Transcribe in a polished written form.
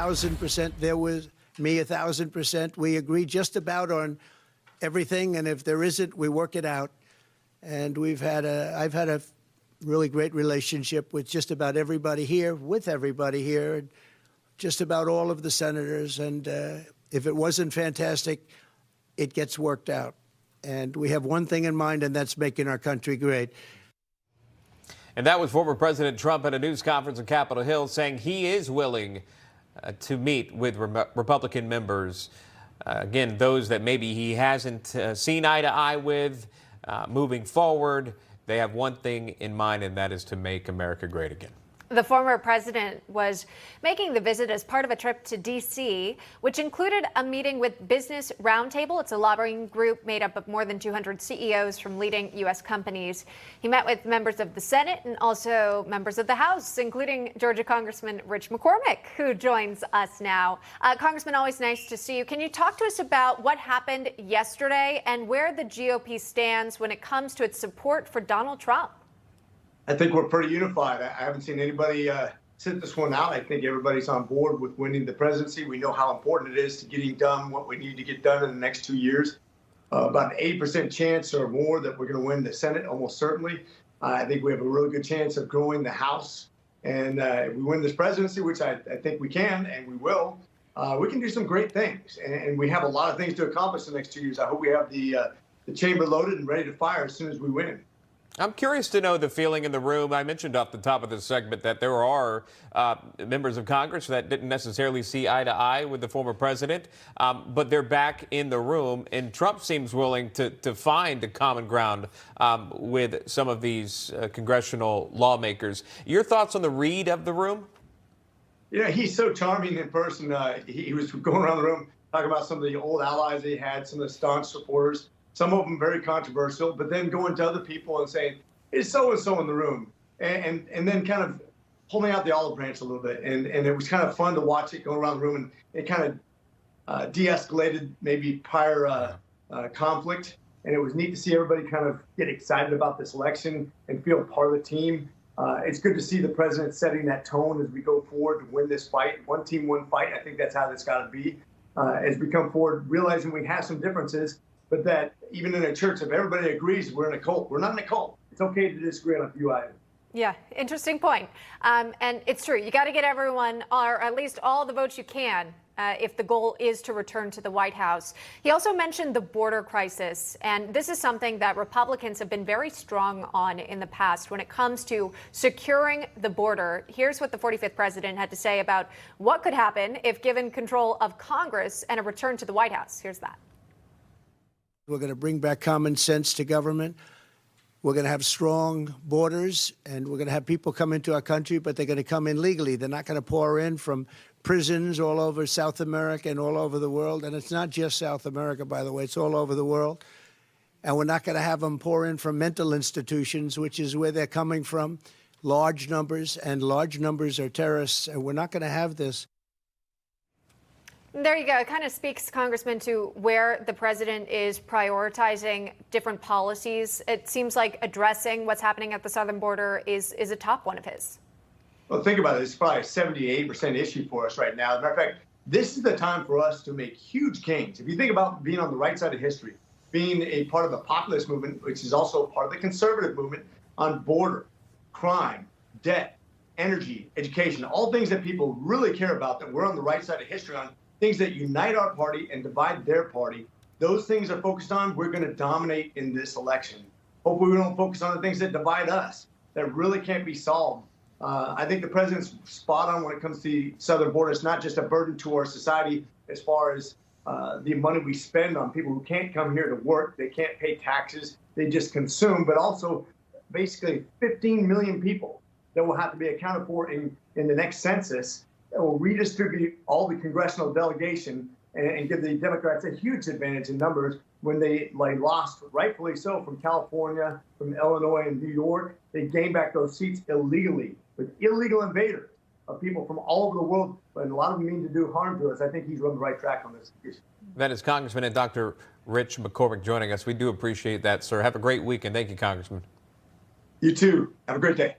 1,000%. There was me 1,000%. We agree just about on everything, and if there isn't, we work it out. And I've had a really great relationship with just about everybody here, and just about all of the senators. And if it wasn't fantastic, it gets worked out. And we have one thing in mind, and that's making our country great. And that was former President Trump at a news conference on Capitol Hill saying he is willing to meet with Republican members. Again, those that maybe he hasn't seen eye to eye with moving forward. They have one thing in mind, and that is to make America great again. The former president was making the visit as part of a trip to D.C., which included a meeting with Business Roundtable. It's a lobbying group made up of more than 200 CEOs from leading U.S. companies. He met with members of the Senate and also members of the House, including Georgia Congressman Rich McCormick, who joins us now. Congressman, always nice to see you. Can you talk to us about what happened yesterday and where the GOP stands when it comes to its support for Donald Trump? I think we're pretty unified. I haven't seen anybody sit this one out. I think everybody's on board with winning the presidency. We know how important it is to getting done what we need to get done in the next 2 years. About an 80% chance or more that we're going to win the Senate, almost certainly. I think we have a really good chance of growing the House. And if we win this presidency, which I think we can, and we will, we can do some great things. And we have a lot of things to accomplish in the next 2 years. I hope we have the chamber loaded and ready to fire as soon as we win. I'm curious to know the feeling in the room. I mentioned off the top of this segment that there are members of Congress that didn't necessarily see eye to eye with the former president, but they're back in the room, and Trump seems willing to find a common ground with some of these congressional lawmakers. Your thoughts on the read of the room? Yeah, he's so charming in person. He was going around the room talking about some of the old allies he had, some of the staunch supporters. Some of them very controversial, but then going to other people and saying, is so-and-so in the room? And then kind of holding out the olive branch a little bit. And it was kind of fun to watch it go around the room, and it kind of de-escalated maybe prior conflict. And it was neat to see everybody kind of get excited about this election and feel part of the team. It's good to see the president setting that tone as we go forward to win this fight. One team, one fight. I think that's how it's got to be. As we come forward, realizing we have some differences, but that even in a church, if everybody agrees we're in a cult, we're not in a cult. It's okay to disagree on a few items. Yeah, interesting point. And it's true. You got to get everyone, or at least all the votes you can, if the goal is to return to the White House. He also mentioned the border crisis, and this is something that Republicans have been very strong on in the past when it comes to securing the border. Here's what the 45th president had to say about what could happen if given control of Congress and a return to the White House. Here's that. We're going to bring back common sense to government. We're going to have strong borders, and we're going to have people come into our country, but they're going to come in legally. They're not going to pour in from prisons all over South America and all over the world. And it's not just South America, by the way. It's all over the world. And we're not going to have them pour in from mental institutions, which is where they're coming from, large numbers, and large numbers are terrorists. And we're not going to have this. There you go. It kind of speaks, Congressman, to where the president is prioritizing different policies. It seems like addressing what's happening at the southern border is a top one of his. Well, think about it. It's probably a 78% issue for us right now. As a matter of fact, this is the time for us to make huge gains. If you think about being on the right side of history, being a part of the populist movement, which is also part of the conservative movement, on border, crime, debt, energy, education, all things that people really care about, that we're on the right side of history on, things that unite our party and divide their party. Those things are focused on, we're going to dominate in this election. Hopefully we don't focus on the things that divide us, that really can't be solved. I think the president's spot on when it comes to the southern border. It's not just a burden to our society as far as the money we spend on people who can't come here to work, they can't pay taxes, they just consume, but also basically 15 million people that will have to be accounted for in the next census. That will redistribute all the congressional delegation and give the Democrats a huge advantage in numbers when they lost, rightfully so, from California, from Illinois and New York. They gained back those seats illegally with illegal invaders of people from all over the world, and a lot of them mean to do harm to us. I think he's on the right track on this issue. That is Congressman and Dr. Rich McCormick joining us. We do appreciate that, sir. Have a great week, and thank you, Congressman. You too. Have a great day.